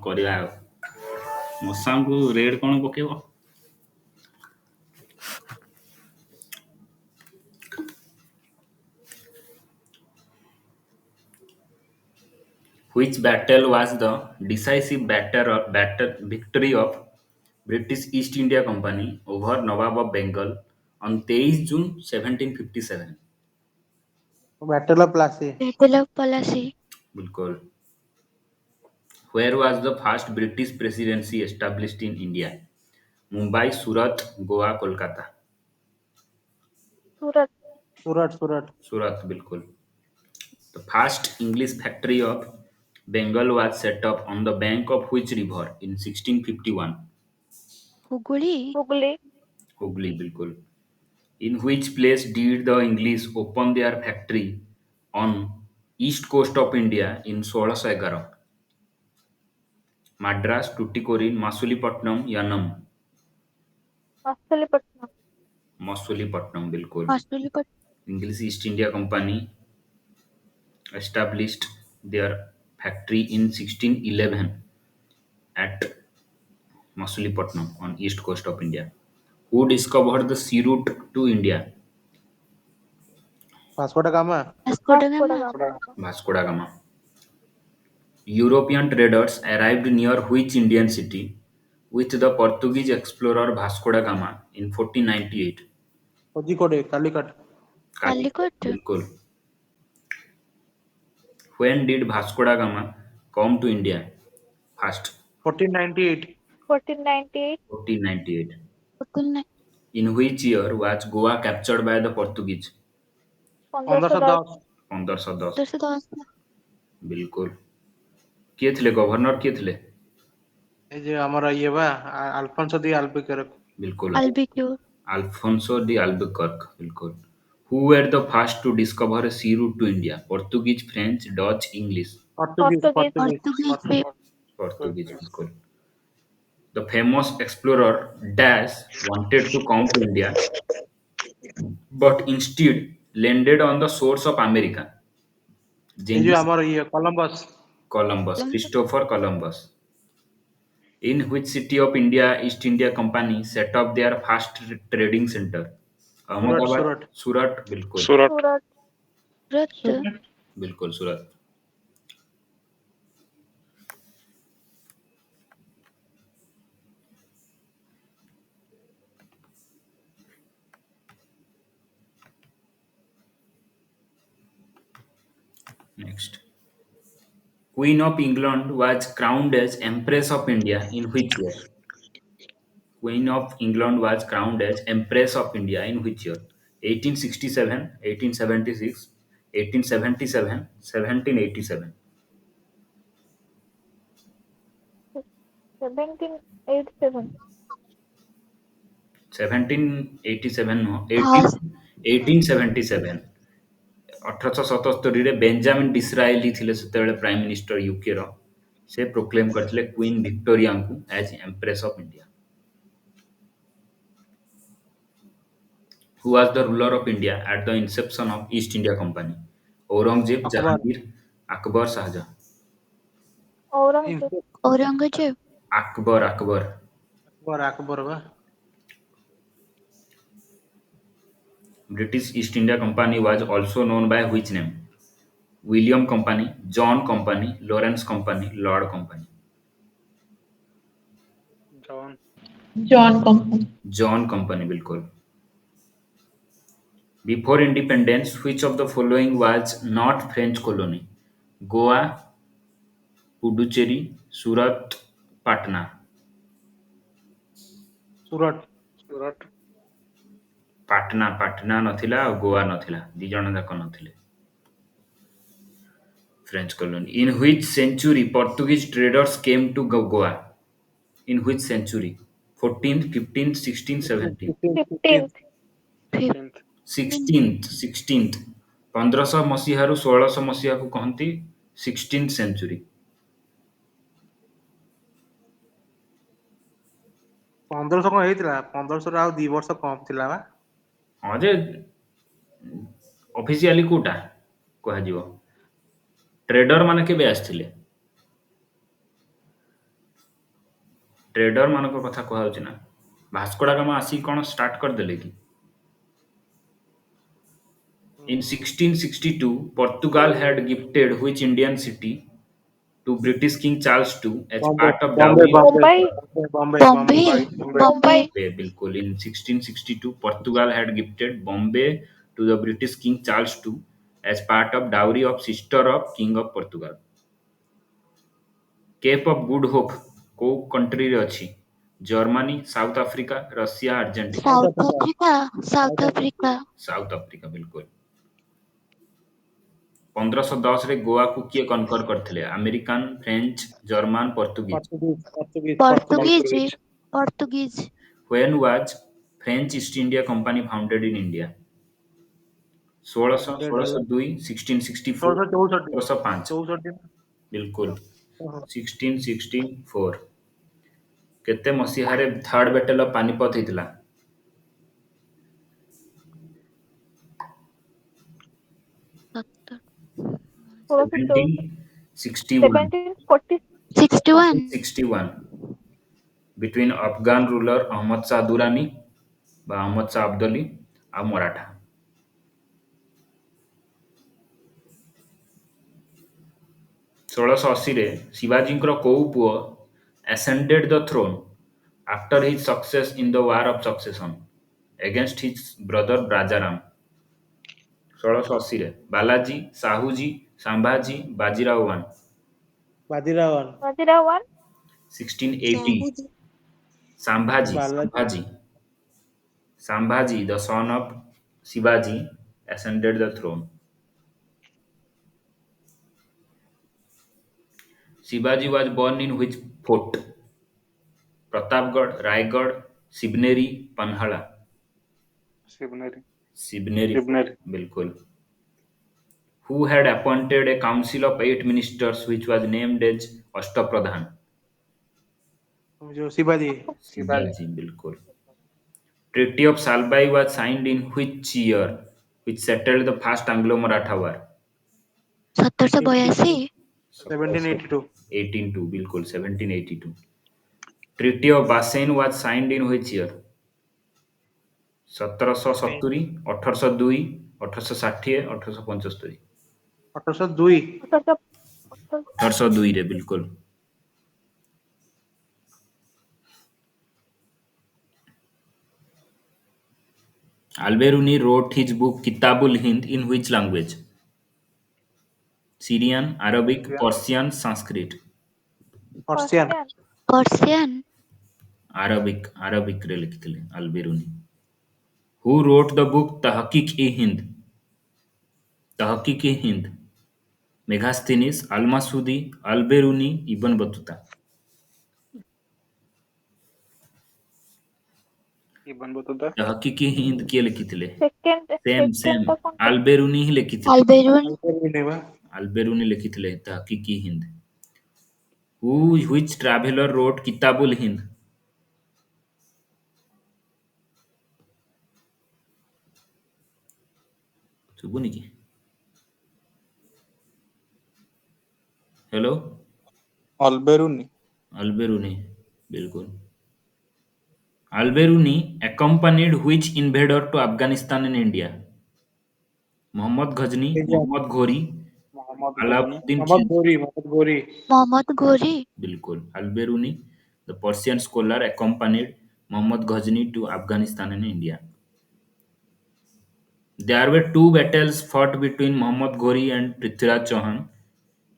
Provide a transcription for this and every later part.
କରିବା ଆଉ ମଶାଙ୍କୁ ରେଡ୍ କଣ ପକେଇବ? Which battle was the decisive victory of British East India Company over Nawab of Bengal on 23 June 1757? Battle of Plassey. Battle of Plassey. बिल्कुल। Where was the first British presidency established in India? Mumbai, Surat, Goa, Kolkata. Surat. Surat. Surat, बिल्कुल। The first English factory of Bengal was set up on the bank of which river in 1651? Hooghly. Hooghly, बिल्कुल। In which place did the English open their factory on east coast of India in 1611? Madras, Tuticorin, Masulipatam, Yanam. Masulipatam, बिल्कुल। Masulipat. English East India Company established their factory in 1611 at Masulipatam on east coast of India. Who discovered the sea route to India? Vasco दा gamma. Vasco da Gama. Vasco da Gama. European traders arrived near which Indian city with the Portuguese explorer Vasco da Gama in 1498? Kozhikode Calicut. Calicut, Calicut. बिल्कुल। When did Vasco da Gama come to India? First, 1498। 1498. Uttul. In which year was Goa captured by the Portuguese? 1510। 1510, 1510. बिल्कुल। किए ଥିଲେ governor किए ଥିଲେ? ए जे हमरा ये बा Alfonso दी Albuquerque. बिल्कुल। Albicure. Alfonso de Albuquerque, बिल्कुल। Who were the first to discover a sea route to India? Portuguese, French, Dutch, English? Portuguese. Portuguese, बिल्कुल। The famous explorer Dash wanted to come to India, but instead landed on the shores of America. ए जो Genghis हमरा ये Columbus. Columbus, Christopher Columbus. In which city of India East India Company set up their first trading center? Surat Ahmedabad, Surat. Surat, बिल्कुल। Surat. बिल्कुल सूरत। Next. Queen of England was crowned as Empress of India in which year? Queen of England was crowned as Empress of India in which year? 1867, 1876, 1877, 1787. 1787. 1787 ନୁହଁ, House. 1877। 1877 Benjamin ଡିସରାଏଲି ଥିଲେ ସେତେବେଳେ prime minister ୟୁକେର। ସେ proclaim କରିଥିଲେ queen ଭିକ୍ଟୋରିଆଙ୍କୁ as empress of India. Who was the ruler of India at the inception of East India Company? Aurangzeb, Akbar. Jahangir, Akbar, Shahjahan. Aurangzeb. Akbar. Akbar Akbar बा। British East India Company was also known by which name? William Company, John Company, Lawrence Company, Lord Company. John. John Company, बिल्कुल। Before independence, which of the following was not French colony? Goa, Puducherry, Surat, Patna. सूरत। ପାଟନା ନଥିଲା ଆଉ ଗୋଆ ନଥିଲା, ଦି ଜଣ ଯାକ ନଥିଲେ French colony. In which century Portuguese traders came to Goa? In which century? 14th, 15th, 16th, 17th? 16th। 1500 ମସିହାରୁ 1600 ମସିହାକୁ କହନ୍ତି 16th century। 1500 କଣ ହେଇଥିଲା? 1500 ଆଉ 2 ବର୍ଷ କମ ଥିଲା ବା। ହଁ ଯେ ଅଫିସିଆଲି କୋଉଟା କୁହାଯିବ? ଟ୍ରେଡର ମାନେ କେବେ ଆସିଥିଲେ? ଟ୍ରେଡର ମାନଙ୍କ କଥା କୁହାଯାଉଛି ନା। ଭାସ୍କୋଡା ଗାମା ଆସିକି କଣ ଷ୍ଟାର୍ଟ କରିଦେଲେ କି? In 1662, Portugal had gifted which Indian city to British King Charles II as Bombay part of Bombay dowry of Bombay Mumbai, Bombay Bombay, Bombay Mumbai. Bombay Bombay, बिल्कुल in 1662, Portugal had gifted Bombay to the British King Charles II as part of dowry of sister of King of Portugal. Cape of Good Hope को country रे अछि? Germany, South Africa, Russia, Argentina. South South Africa Africa, South South Africa Africa, South Africa बिल्कुल। 1510 ରେ ଗୋଆକୁ କିଏ conquer କରିଥିଲେ? American, French, German, Portuguese. Portuguese Portuguese, Portuguese, When was French East India Company founded in India? 1600, founded ହେଲା 1602, 1664, 1664 1705। 64 बिल्कुल ଓହୋ 1664। କେତେ ମସିହାରେ ଥାର୍ଡ ବ୍ୟାଟେଲ ଅଫ ପାନିପଥ ହେଇଥିଲା? 1761। 1740, 61, 61 between Afghan ruler Ahmad Shah Durrani ବା ଅହମ୍ମଦ ଶାହ ଅବଦଲି ଆଉ ମରାଠା। 1680 ରେ ଶିବାଜୀଙ୍କର କୋଉ ପୁଅ ascended the throne after his success in the war of succession against his brother Rajaram? 1680 ରେ Balaji, Sahuji, Sambhaji, Bajirao 1। ବାଜିରାवन Vajirawan, 1680 Sambhaji, Balaji Sambhaji, Sambhaji, the son of Shivaji, ascended the throne. Shivaji was born in which fort? Pratapgarh, Raigad, Sibneri, Panhala. Shivneri Sibneri, Shivneri bilkul. Who had appointed a council of 8 ministers which was named as Ashtapradhan? जो Shivaji Shivaji Shivaji, bilkul. Treaty of Salbai was signed in which year, which settled the first Anglo-Maratha war? 1782, 1782 1802, बिल्कुल 1782। Treaty of Basen was signed in which year? 1770, 1802, 1860, 1875। 1802 1802 रे बिल्कुल। Alberuni wrote his book Kitabul Hind in which language? Syrian, Arabic, Persian, Sanskrit। Persian Persian, Arabic रे लिखिଥିଲେ Alberuni। Who wrote the book Tahqiq-e-Hind? Tahqiq-e-Hind, Megasthenes, Al-Masudi, Al-Beruni, Ibn Battuta। Ibn Battuta तहकीकी-हिंद किए लिखिଥିଲେ? Same second same ଟା କଣଟା? ଆଲବେରୁନି ହିଁ ଲେଖିଥିଲେ। Alberun, नेवा ଆଲବେରୁନି ଲେଖିଥିଲେ ତହକିକି-ହିନ୍ଦ। ହୁ which traveller wrote କିତାବୁଲ Hind? ଶୁଭୁନି କି? Hello Alberuni ଆଲବେରୁନି ବିଲକୁଲ। Alberuni accompanied which invader to Afghanistan and India? Mohammad Ghazni, Mohammad Ghori, Mohammad Ghazni Alauddin Mohammad Khilji। गोरी मोहम्मद गोरी Mohammad Ghori, बिल्कुल Alberuni, the Persian scholar, accompanied Muhammad Ghazni to Afghanistan and India. There were two battles fought between Muhammad Ghori and Prithviraj Chauhan,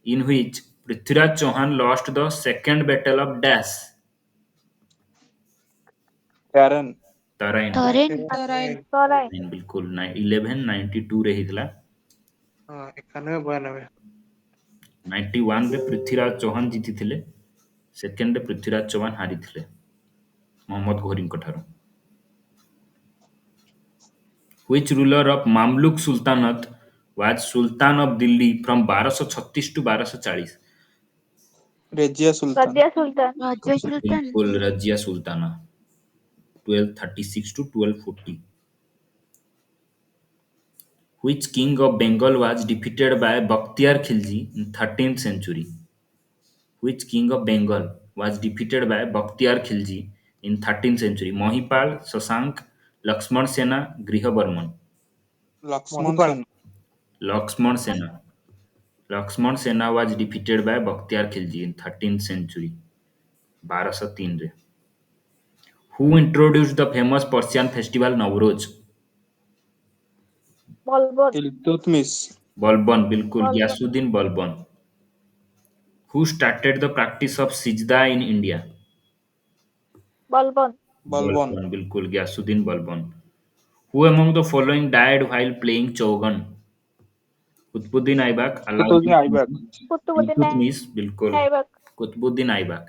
in which Prithviraj Chauhan lost the second battle of Dash, कैरन Tarain। Tarin, Tarin, बिल्कुल 1192 रे हितला। हाँ 91 92 91 ରେ ପୃଥ୍ୱୀରାଜ ଚୌହାନ ଜିତିଥିଲେ, ସେକେଣ୍ଡରେ ପୃଥ୍ୱୀରାଜ ଚୌହାନ ହାରିଥିଲେ ମହମ୍ମଦ ଘୋରୀଙ୍କ ଠାରୁ। Which ruler of Mamluk Sultanate was Sultan of Delhi from 1236 to 1240? Regia Sultan Rajya Sultan, बिल्कुल Razia Sultana 1236 to 1240। Which king of Bengal was defeated by Bakhtiar Khilji in 13th century? Which king of Bengal was defeated by Bakhtiyar Khilji in 13th century? Mahipal, Sasank, Lakshman Sena, Grihavarman. Mahipal. Lakshman Sena. Lakshman Sena was defeated by Bakhtiyar Khilji in 13th century. 1203 रे. Who introduced the famous Persian festival Nowroz? Balbon. Iltutmish. Balban, बिल्कुल Balbon. Gyasuddin Balban. Who started the practice of Sijda in India? Balbon. Balban. Balban, बिल्कुल Gyasuddin Balban. Who among the following died while playing Chaugan? Qutbuddin Aibak, Kutubi Alauddin Aibak. Khilji, Kutubuddin Iltutmish, बिल्कुल Aibak. Qutbuddin Aibak.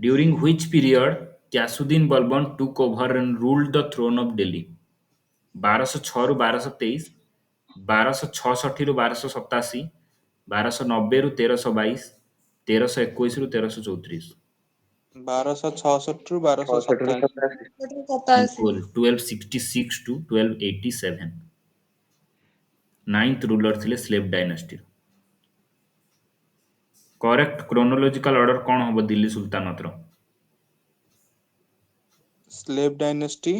During which period Gyasuddin Balban took over and ruled the throne of Delhi? 1206 ରୁ 1223, 1266 ରୁ 1287, 1290 ରୁ 1322, 1321 ରୁ 1334। 1266 ରୁ 1287। बिल्कुल 1266 to 1287। Ninth ruler ଥିଲେ slave ଡାଇନାଷ୍ଟିର। Correct chronological order କ'ଣ ହବ ଦିଲ୍ଲୀ ସୁଲତାନତର? ସ୍ଲେଭ୍ ଡାଇନେଷ୍ଟି,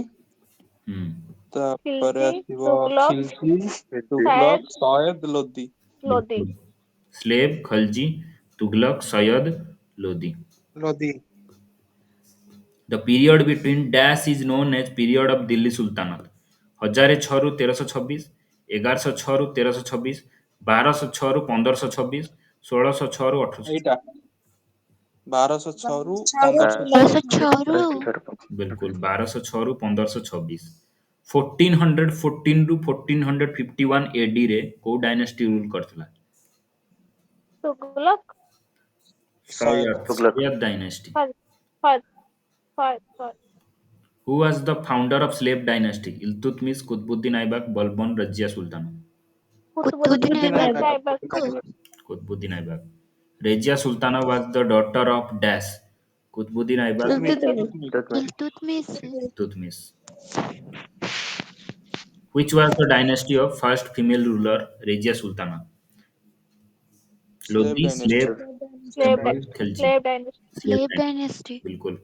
ହୁଁ ତାପରେ Khilji, ଆସିବ Tughlaq, Khilji, Syed, Tughlaq, Syed, Lodi. Lodi. बिल्कुल slave Khilji Tughlaq Syed Lodi. Lodi. The period between dash is known as period of Delhi Sultanate. 1006 ରୁ 1326, 1106 ରୁ 1326, 1206 ରୁ 1526, 1606 ରୁ 1806। ଏଇଟା 1206 ରୁ 1526। 1206 बिल्कुल 1206 ରୁ 1526। 1414 ରୁ 1451 AD ରେ କୋଉ ଡାଇନେଷ୍ଟି ରୁଲ କରିଥିଲା? Tughlaq, Sayed dynasty. Fad, Fad, Fad. Who was the founder of slave dynasty? Iltutmish, Qutbuddin Aibak, Balban, Razia Sultana. Kutubuddin Qutubuddin ଆଇବକ। Aibak. Qutbuddin Aibak. Razia Sultana was the daughter of Dash. Qutbuddin Aibak, Iltutmish. Iltutmish. Which was the dynasty of first female ruler, Razia Sultana? Slave Lodi, dynasty. slave, Mughal, Khilji. Slave dynasty. Slave Slave dynasty. dynasty. बिल्कुल।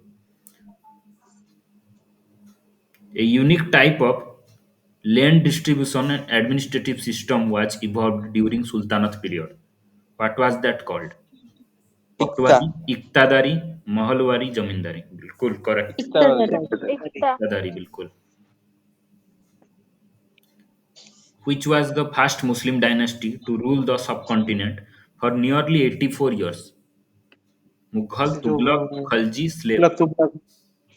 A unique type of land distribution and administrative system was evolved during Sultanate period. What was that called? ଇକ୍ତା। पटवारी, इक्तादारी, महलवारी, जमींदारी। बिल्कुल correct. ଇକ୍ତାଦାରୀ। Ikta. इक्तादारी बिल्कुल। Which was the first Muslim dynasty to rule the subcontinent for nearly 84 years? Mughal, ସେ Tughlaq, ଯୋଉ Khalji, slave. Tughlaq.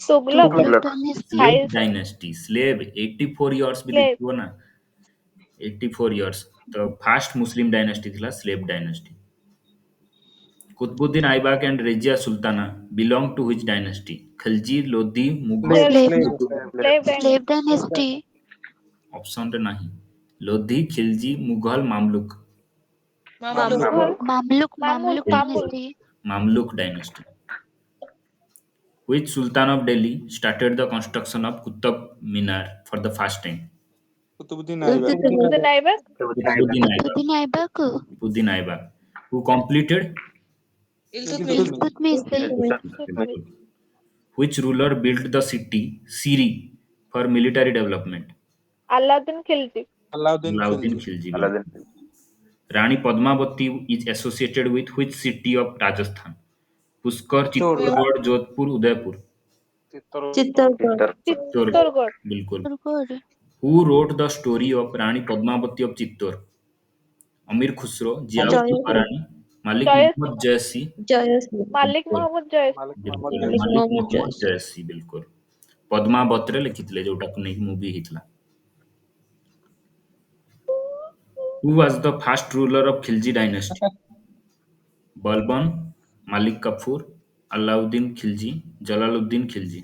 Tughlaq. Tughlaq. Dynasty. Slave Highest dynasty, slave 84 years भी slave. देखियो ना 84 years तो first Muslim dynasty थिला slave dynasty. Qutbuddin Aibak and Razia Sultana belong to which dynasty? Khilji, Lodhi, Mughal. Slave Slave. Slave. Slave Slave dynasty. Option रे नहीं Lodhi, Khilji, Mughal, Mamluk. Mamluk. Mughal. Mamluk बिल्कुल dynasty. Mamluk dynasty. Which sultan of Delhi started the construction of Qutub Minar for the first time? Qutubuddin ଆଇବକ। Kutubuddin Aibak. Qutbuddin Aibak. Kutubuddin Aibak. Qutbuddin Aibak. Who completed? ଇଲତୁତମିଶ। Iltutmish. Bilkul. Which ruler built the city Siri for military development? Alauddin Khilji. Alauddin Alauddin Khilji. Khilji. Bilkul. Rani Padmavati is associated with which city of Rajasthan? Pushkar, Chittorgarh. Chittorgarh, Jodhpur, Udaipur. Chittorgarh. Chittorgarh. Chittorgarh. Bilkul. Chittorgarh. Who wrote the story of Rani Padmavati of Chittor? Amir Khusro, Ziauddin Maharani, Malik Jayasingh. Muhammad Jayassi। Malik बिल्कुल Muhammad Jayasingh. ମାଲିକ ମହମ୍ମଦ बिल्कुल ଜୟସୀ। ମାଲିକ ମୋହମ୍ମଦ ଜୟସୀ बिल्कुल ପଦ୍ମାବତରେ ଲେଖିଥିଲେ ଯୋଉଟାକୁ ନେଇକି movie ହେଇଥିଲା। Who was the first ruler of Khilji dynasty? Balban, Malik Kafur, Alauddin Khilji, Jalaluddin Khilji।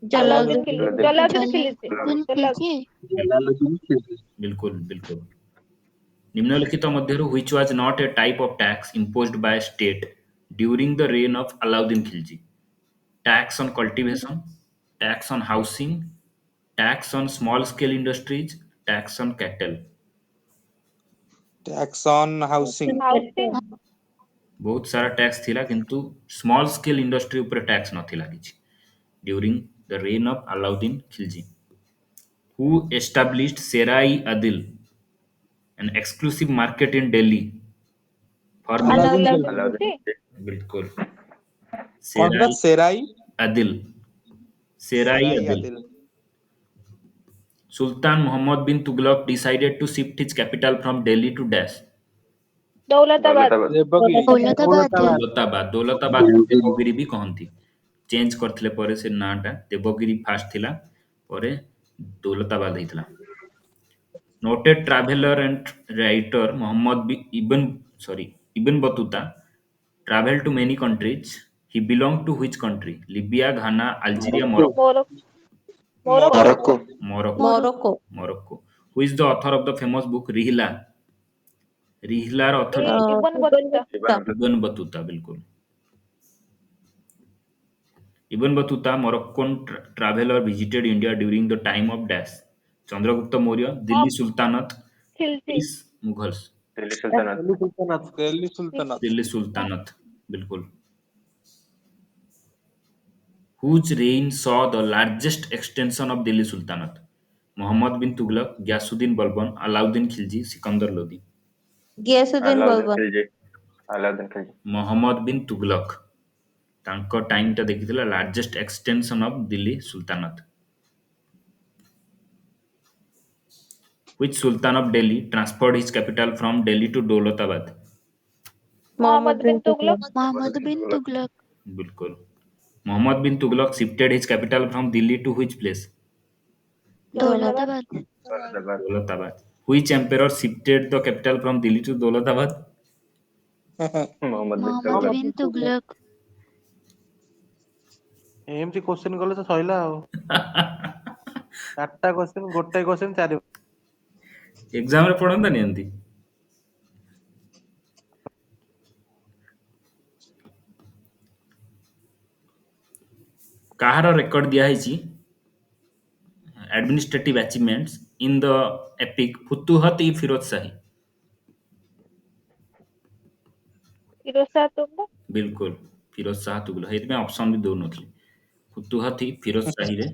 Alauddin Khilji. Jalaluddin Khilji. Jalaluddin Jalal. Khilji. बिल्कुल बिल्कुल। निम्नलिखित ମଧ୍ୟରୁ which was not a type of tax imposed by a state during the reign of Alauddin Khilji? Tax on cultivation, tax on housing, tax on small scale industries, tax on cattle। Tax on housing. Housing. बहुत सारा tax थिला किंतु small scale industry ऊपर tax नथिला किछि during the reign of Alauddin Khilji who established सेराई Adil an exclusive market in Delhi for Alauddin Alauddin Khilji. Khilji. बिल्कुल कौन सा था? सेराई सेराई। अदिल सेराई सेराई Adil Adil. Sultan Muhammad bin Tughlaq decided to shift his capital from Delhi to Dash. Daulatabad. Devaki. Daulatabad. Daulatabad. Daulatabad को देवगिरी भी कहती चेंज करथिले परे से नाटा देवगिरी फास्ट थिला परे दौलताबाद हेतला noted traveller and writer Ibn Battuta traveled to many countries. He belonged to which country? Libya, Ghana, Algeria, Morocco. मोरो Morocco. Morocco. Morocco. Morocco. Morocco. Who is the author of the famous book Rihla? Rihlar author Ibn Ibn Battuta. Battuta. Ibn Battuta बिल्कुल Ibn Battuta, Moroccan traveler, visited India during the time of Dash. Chandragupta Maurya, Delhi ops Sultanate, Khilji. is Mughals. Delhi Sultanate. Delhi Sultanate. Delhi Sultanate, बिल्कुल. Whose reign saw the largest extension of Delhi Sultanate? Muhammad bin Tughlaq, Ghiyasuddin Balban, Alauddin Khilji, Sikandar Lodi. Ghiyasuddin Balban. Muhammad bin Tughlaq. ତାଙ୍କ ଟାଇମଟା ଦେଖିଥିଲା largest extension of Delhi Sultanate which Sultan of Delhi transferred his capital from Delhi to Dolatabad? Muhammad bin Tughlaq. Muhammad bin Tughlaq. बिल्कुल Muhammad bin Tughlaq shifted his capital from Delhi to which place? Daulatabad. Daulatabad. Dolatabad. Which emperor shifted the capital from Delhi to Dolatabad? Muhammad bin Tughlaq. ଏମିତି question କଲେ ତ ସଇଲା ଆଉ। ଚାରିଟା question ଗୋଟେ question ଚାରି। ଏକ୍ସାମରେ ପଢନ୍ତାନି ଏମିତି କାହାର ରେକର୍ଡ ଦିଆହେଇଛି administrative achievements in the epic Futuhat-i Firoz Shahi? Firoz Shah Tughlaq. बिल्कुल फिरोज शाह तुगलक ଏଇଥିପାଇଁ ଅପସନ ବି ଦଉନଥିଲି ଫୁତୁହାତ ଫିରୋଜ ସାହିରେ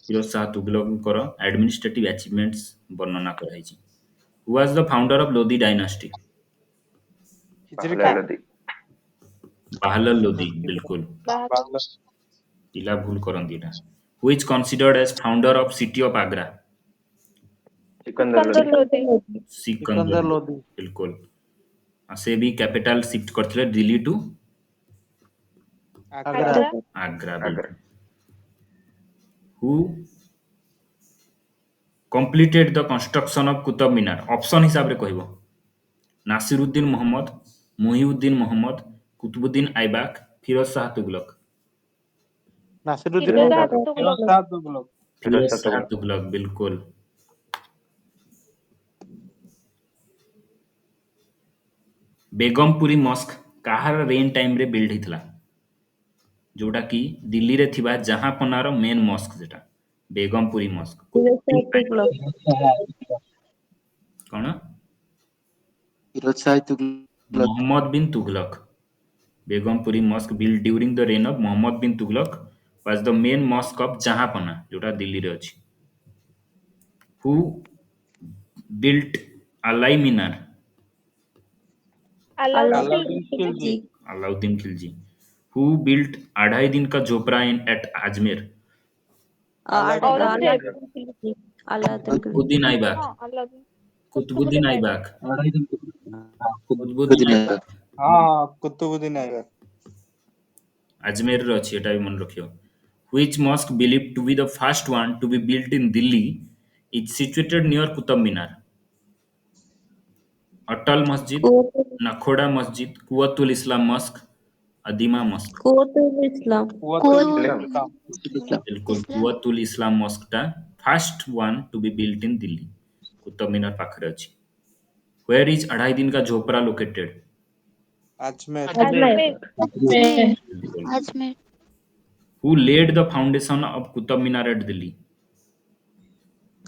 ଫିରୋଜ ଶାହ ତୁଗଲକଙ୍କର ଆଡମିନିଷ୍ଟ୍ରେଟିଭ ଆଚିଭମେଣ୍ଟସ୍ ବର୍ଣ୍ଣନା କରାଯାଇଛି who was the founder of Lodi dynasty ଖିଚଡି ଖା। ବାହାଲଲ ଲୋଦି ବିଲ୍କୁଲ ବାହାଦୁର। ପିଲା ଭୁଲ କରନ୍ତି ଏଟା who is considered as founder of city of Agra Sikandar Lodhi. Sikandar Sikandar Lodhi. ବିଲ୍କୁଲ ସେ ବି କ୍ୟାପିଟାଲ ସିଫ୍ଟ କରିଥିଲେ ଦିଲ୍ଲୀ ଟୁ ଆଗ୍ରା। आगरा। ଆଗ୍ରା ବିଲ୍କୁଲ who completed the construction of Qutub Minar option ହିସାବରେ କହିବ ନାସିରୁଦ୍ଦିନ ମହମ୍ମଦ ମୁହିଉଦ୍ଦିନ ମହମ୍ମଦ କୁତୁବୁଦ୍ଦିନ ଆଇବାକ ଫିରୋଜ ଶାହ ତୁଗଲକ ନାସିରୁଦ୍ଦିନ फिरोज शाह ଫିରୋଜ तुगलक। ଶାହ ତୁଗଲକ। फिरोज शाह तुगलक बिल्कुल ବେଗମପୁରୀ ମସ୍କ କାହାର ରେନ୍ ଟାଇମରେ ବିଲ୍ଡ ହେଇଥିଲା ଯୋଉଟା କି ଦିଲ୍ଲୀରେ ଥିବା ଜାହାପନାର ମେନ୍ ମସ୍କ ସେଟା ବେଗମପୁରୀ ମସ୍କ फिरोज शाह तुगलक। କଣ Firoz Shah Tughlaq. Muhammad bin Tughlaq Begampuri mosque build during the reign of Muhammad bin Tughlaq was the main mosque of Jahapanah जोटा दिल्ली रे अछि who built Alai Minar Alauddin Alauddin Khilji. Khilji. Alauddin Khilji who built Adhai Din ka Jhonpra in at Ajmer Alauddin Aurangzeb. Khilji. Alauddin Khilji. Qutubuddin Aibak हाँ अलाउद्दीन। कुतुबुद्दीन कुतुबुद्दीन ऐबक। ऐबक कुतुबुद्दीन कुतुबुद्दीन ऐबक ହଁ କୁତୁବୁଦ୍ଦିନ ଆଇବକ। अजमेर रे अछि एटा भी मन रखियो which mosque believed to be the first one to be built in Delhi is situated near Qutub Minar Atal Masjid Nakhoda Masjid Quwwatul Islam Mosque Adima Mosque कुवैतुल इस्लाम। କୁୱତୁଲ ଇସଲାମ। बिल्कुल Islam. Quwwatul Islam mosque टा first one to be built in Delhi Qutub Minar पाखरे अछि where is Adhai Din ka Jhonpra located Ajmer. Ajmer. Ajmer. बिल्कुल Ajmer. Who laid the foundation of Qutub Minar at Delhi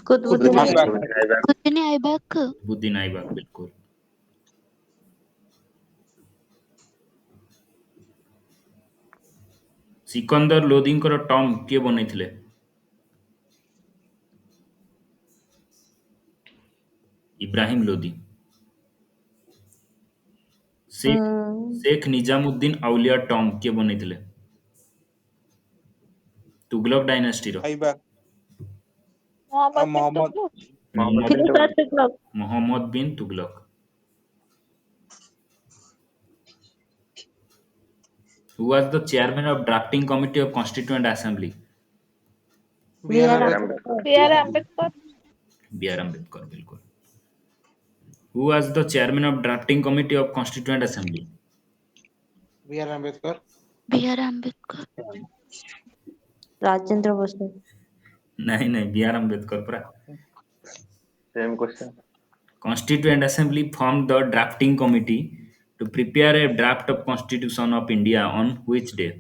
Qutbuddin Qutbuddin Aibak. Aibak. Qutbuddin Aibak. बुद्दीन ऐबक बिल्कुल ସିକନ୍ଦର ଲୋଦୀଙ୍କର tomb କିଏ ବନେଇଥିଲେ? ଇବ୍ରାହିମ ଲୋଦୀ। ଶେଖ୍ ଶେଖ୍ ନିଜାମୁଦ୍ଦିନ ଆଉଲିଆ ଟମ୍ କିଏ ବନେଇଥିଲେ? ତୁଗଲକ ଡାଇନାଷ୍ଟିର ଖାଇବା Muhammad bin Mohammad Tughlaq. Firoz Tughlaq. Muhammad bin Tughlaq. Who was the chairman of drafting committee of Constituent Assembly? B R B R Ambedkar Ambedkar. B R Ambedkar. B.R. Ambedkar, बिल्कुल। Who was the chairman of drafting committee of Constituent Assembly? B R Ambedkar B R Ambedkar. Rajendra Prasad. नहीं B.R. Ambedkar परा। Same question. Constituent Assembly formed the drafting committee to prepare a draft of Constitution of India on which day?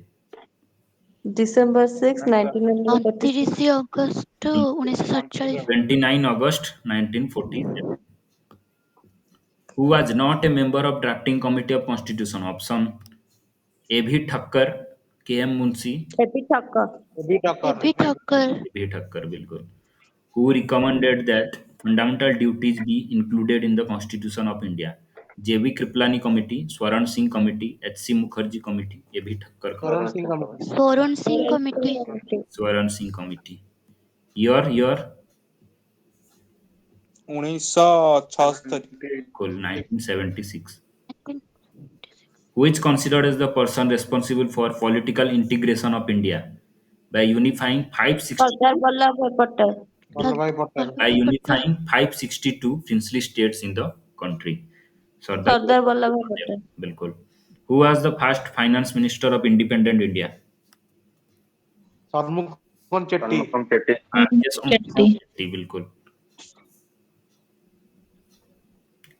December 6 1946। 29 August 1947। 29 August 1947. Who was not a member of drafting committee of Constitution? Option A.V. Thakkar, K.M. Munshi, A P Thakkar. B Thakkar A B Thakkar. A.V. Thakkar, बिल्कुल। Who recommended that fundamental duties be included in the Constitution of India? J.V. Kriplani Committee, Swaran Singh Committee, H.C. Mukherjee Committee, A.V. Thakkar Karan Committee, Singh committee Swaran Singh committee. Swaran Singh Committee. Year 1976 cool 1976. Who is considered as the person responsible for political integration of India by unifying 560 Sardar Vallabh Bhai Patel. Vallabh भाई Patel by Vallabh भाई Patel. unifying 562 princely states in the country. Sardar Sardar Vallabh Bhai Patel. बिल्कुल. Who was the first finance minister of independent India? सरमुखन Chetty From Chetty. Yes, Shetty. बिल्कुल.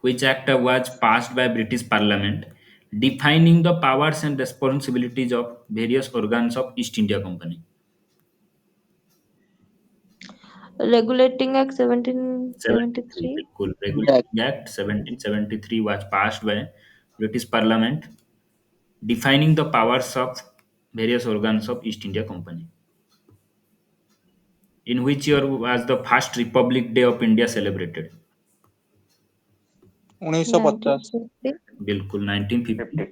Which act was passed by British Parliament defining the powers and responsibilities of various organs of East India Company? regulating act 73, 1773। बिल्कुल. Regulating Act 1773 was passed by British Parliament defining the powers of various organs of East India Company. In which year was the first Republic Day of India celebrated? 1950 बिल्कुल 1950. 50.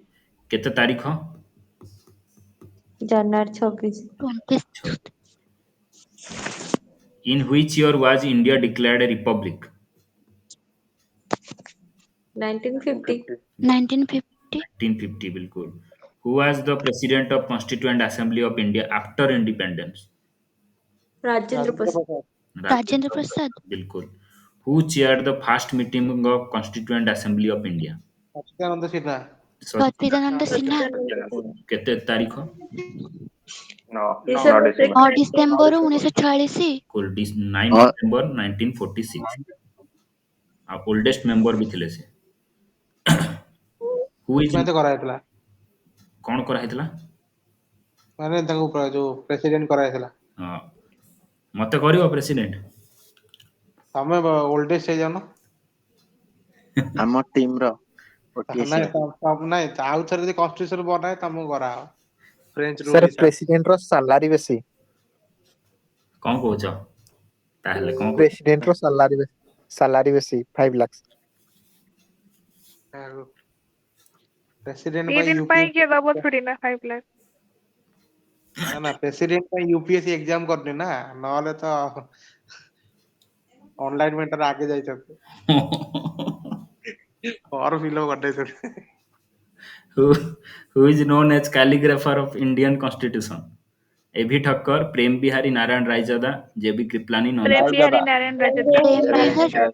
केते तारीख? ଜାନୁଆରୀ 26। 26। In which year was India declared a republic? 1950। 1950। 1950, बिल्कुल. Who was the president of Constituent Assembly of India after independence? Rajendra Rajendra ପ୍ରସାଦ। प्रसाद राजेंद्र प्रसाद। बिल्कुल. Who chaired the first meeting of Constituent Assembly of India? सच्चिदानंद सिन्हा सच्चिदानंद सिन्हा। केते तारीख? No, December not December. 9 December 1946। कुल 9 हाँ December 1946. आप oldest member भी ଥିଲେ से. Who is ସେଥିପାଇଁ ତ କରାଯାଇଥିଲା କଣ କରାହେଇଥିଲା? ମାନେ ତାଙ୍କୁ ଯୋଉ ପ୍ରେସିଡେଣ୍ଟ କରାଯାଇଥିଲା ହଁ. ମତେ କରିବ ପ୍ରେସିଡେଣ୍ଟ? ତମେ ଓଲ୍ଡେଷ୍ଟ ହେଇଯାଉନ ଆମ ଟିମ୍ ର OTS ନାଇଁ ର ନାଇଁ ଆଉ ଥରେ ଯଦି କନଷ୍ଟିଟ୍ୟୁସନ ବନାଏ ତମକୁ କରାହବ ଫ୍ରେଞ୍ଚ ରୁଲ ସାର୍ ହିସାବରେ ପ୍ରେସିଡେଣ୍ଟର ସାଲାରୀ ବେଶୀ। କଣ କହୁଛ? ତାହେଲେ କଣ କହୁଛ? ପ୍ରେସିଡେଣ୍ଟର ସାଲାରୀ ବେଶୀ 5 ଲାକ୍ସ। ପ୍ରେସିଡେଣ୍ଟ 3 ପାଇଁ दिन ପାଇଁ यूपीएससी କିଏ ଦବ थोड़ी ना 5 लाख। ନା ନା ପ୍ରେସିଡେଣ୍ଟ ପାଇଁ यूपीएससी एग्जाम करनी ना ନହେଲେ ତ ଅନଲାଇନ ମେଣ୍ଟର ଆଗେ ଯାଇଛନ୍ତି ଫର୍ମ ଫିଲଅପ କରିଦେଇଛନ୍ତି who, who is known as calligrapher of Indian Constitution? A.V. Thakkar, Prem Bihari Narayan Raijada, J.B. Kriplani, Nand. प्रेम बिहारी नारायण राजदा। प्रेम बिहार।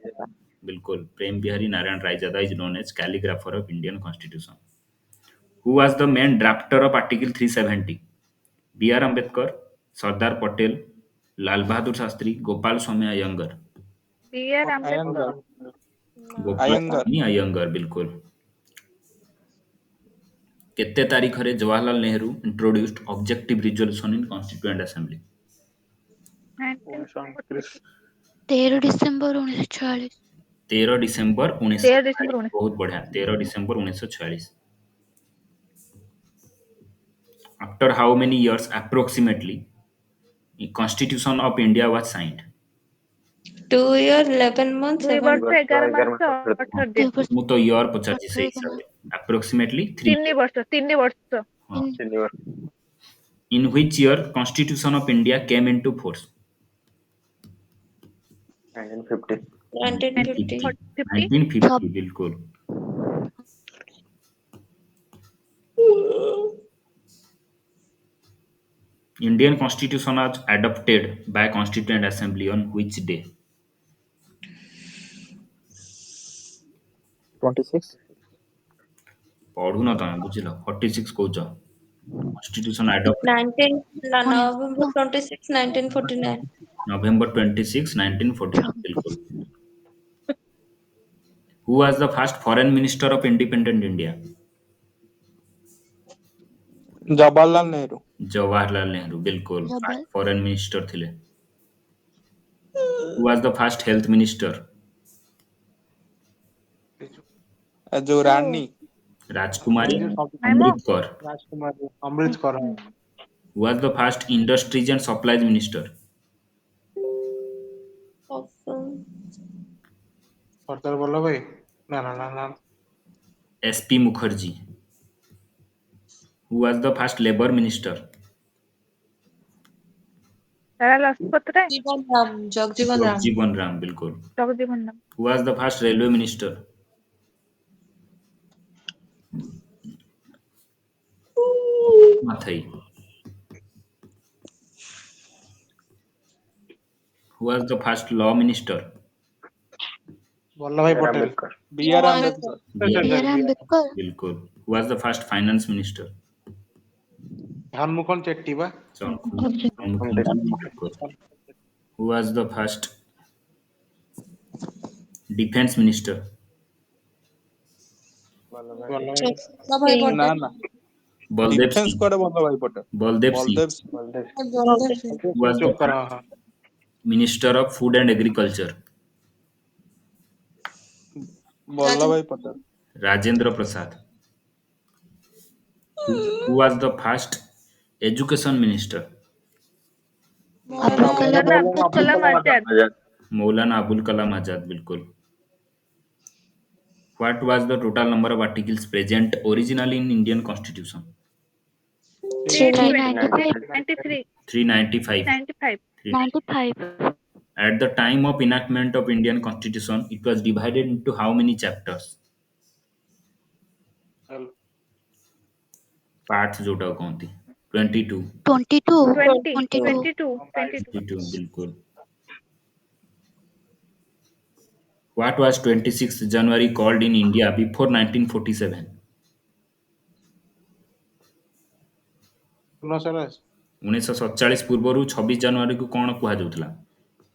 बिल्कुल. Prem Bihari Narayan Raijada is known as calligrapher of Indian Constitution. Who was the main drafter of Article 370? B.R. Ambedkar, Sardar Patel, Lal Bahadur Shastri, Gopal Swamy Iyengar. B R Ambedkar. Gopal Iyengar Swamy Iyengar, बिल्कुल. केते तारीखरे Jawaharlal Nehru introduced Objective Resolution in Constituent Assembly? 1949। 13 December 1946। 13 December 13 December 1946. 19। बहुत बढ़िया. 13 December 1946. after how many years approximately the Constitution of India was signed? 2 year 11 months 2 7. ବର୍ଷ 11 11 ମାସ ମାସ 2 18 ଦିନ। ମୁଁ ତ ଇୟର ପଚାରିଛି ସେଇ 18 ଦିନ ହିସାବରେ approximately 3 3 years. ବର୍ଷ 3 ବର୍ଷ। ହଁ. 3 ବର୍ଷ In which year Constitution of India came into force? 1950 1950. 50 1950 बिल्कुल. Indian Constitution was adopted by Constituent Assembly on which day? 26. ପଢୁନ ତମେ ବୁଝିଲ 46 କହୁଛ Constitution adopt 19 November 19 26 1949. November 26 1949 बिल्कुल. Who was the first foreign minister of independent India? Jawaharlal Nehru. Jawaharlal Nehru बिल्कुल जबल first foreign minister ଥିଲେ. Who was the first health minister? जो रानी राजकुमारी ନାଇଁ ମ अमृतकर. राजकुमारी Amrit Kaur. Who was the first industries and supplies minister? Sardar Vallabh भाई ना ना ना ना SP Mukherjee. Who was the first labor minister? Lala Lajpat ରାୟ, जीवन राम जगजीवन राम। Jagjeevan Ram बिल्कुल. Jagjivan Ram. Who was the first railway minister? Mathai. Who was the first law minister? Vallabh Bhai B.R. Patel. Ambedkar B R Ambedkar. B.R. B R Ambedkar बिल्कुल. Who was the first finance minister? हनुमकन Chetty बा। हम बिल्कुल. Who was the first defense minister? Vallabh भाई भाई ना पटेल। ना Baldev defence Singh. Code Vallabh भाई Patel. Baldev Singh. Baldev Singh. Baldev Who was the चुप कर first हाँ। minister of food and agriculture? Vallabh भाई Patel. Rajendra Prasad. Who was the first education minister? Abul Kalam Maulana Abdul Azad Kalam Azad. Azad Maulana Abul Kalam Azad बिल्कुल. What was the total number of articles present originally in Indian Constitution? 320 395 93 395. 95 95 At the time of enactment of Indian Constitution, it was divided into how many chapters? Parts जोटा कौन 22. 22 20 22 22 22 22 बिल्कुल. What was 26th January called in India before 1947? 1947 ପୂର୍ବରୁ 26 ଜାନୁଆରୀକୁ କ'ଣ କୁହାଯାଉଥିଲା?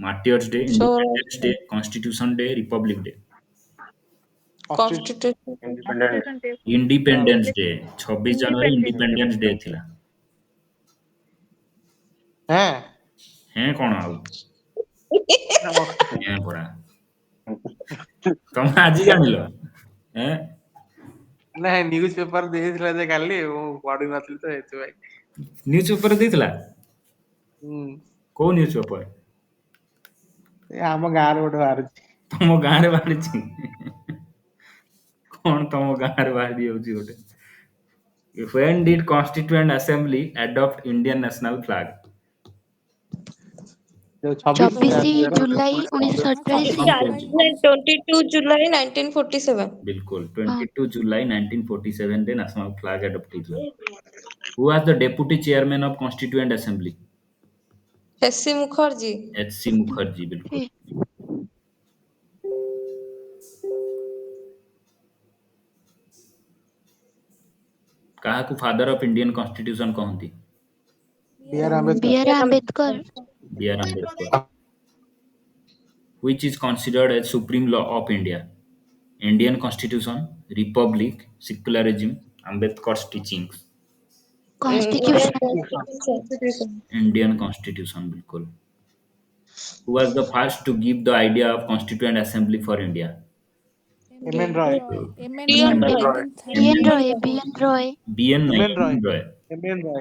Martyrs Day, Independence Day, Constitution Day, Republic Day. Constitution. Independent Constitution Day, Independence Day 26 January Independence Day। Independence Day ଥିଲା. हैं ହେଁ କ'ଣ ଆଉ ହେଁ ପରା ତମେ ଆଜି ଜାଣିଲ ହେଁ नहीं न्यूज़ पेपर ଦେଇଥିଲା ଯେ କାଲି ମୁଁ ପଢି ନଥିଲି ତ ଏଥିପାଇଁ। ନ୍ୟୁଜ ପେପର ଦେଇଥିଲା ହୁଁ କୋଉ ନ୍ୟୁଜ ପେପର ଏ ଆମ ଗାଁରେ ଗୋଟେ ବାହାରୁଛି। ତମ ଗାଁରେ ବାହାରିଛି କ'ଣ ତମ ଗାଁରେ ବାହାରି ଯାଉଛି ଗୋଟେ when did constituent assembly adopt Indian national flag? जो 26 24 जुलाई 1947 22 जुलाई 1947। बिल्कुल हाँ 22 जुलाई 1947 ରେ national flag adopt ହେଇଥିଲା. Who was the deputy chairman of constituent assembly? S C Mukherjee. HC Mukherjee बिल्कुल. ए, କାହାକୁ ଫାଦର ଅଫ୍ ଇଣ୍ଡିଆନ୍ କନଷ୍ଟିଟ୍ୟୁସନ କହନ୍ତି? B R B Ambedkar. R Ambedkar B. R. Ambedkar. Which is considered as supreme law of India? Indian Constitution, Republic, Secularism, Ambedkar's teachings. Indian constitution constitution. Indian Constitution बिल्कुल. Who was the first to give the idea of Constituent Assembly for India? M N Roy. DN M N Roy. Roy B N Roy BN M नहीं N Roy. BN Roy. M N Roy.